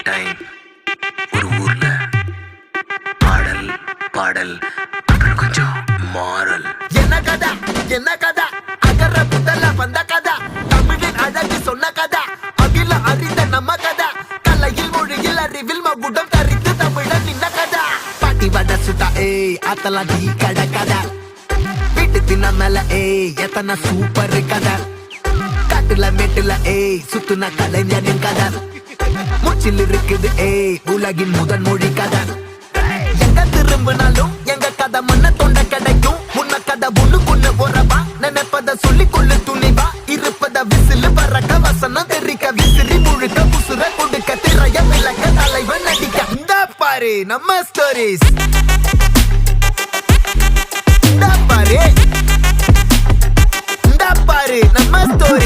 Time ஒரு ஊர்ல பாடல் பாடல் அப்புறம் கொஞ்சம் மாறல். என்ன கதை அகர புதல வந்த கதை, தமிழின் அழகு சொன்ன கதை, அகில அறிந்த நம்ம கதை, கலையில் மொழியில் அறிவில் மகுடம் தரித்து தமிழன் நின்ன கதை. பாட்டி வட சுட்டா அத்தலாம் டீ கடை கதை, வீட்டு தின்ன மேல எத்தனை சூப்பர் கதை, காட்டுல மேட்டுல சுத்துன கலைஞனின் கதை, மூச்சில் இருக்குது உலகின் முதன் மொழி கதை. எங்க திரும்பினாலும் எங்க கதை மண்ண தொண்ட கிடைக்கும், முன்ன கதை ஒண்ணுக்குள்ள போறவா, நினைப்பத சொல்லி கொள்ளு துணிவா, இருப்பத விசிலு பறக்க வசனம் தெரிக்க விசிறி முழுக்க புசுர கொடுக்க திரைய விளக்க தலைவன் நடிக்க. இந்த பாரு நம்ம ஸ்டோரிஸ், இந்த பாரு நம்ம ஸ்டோரி.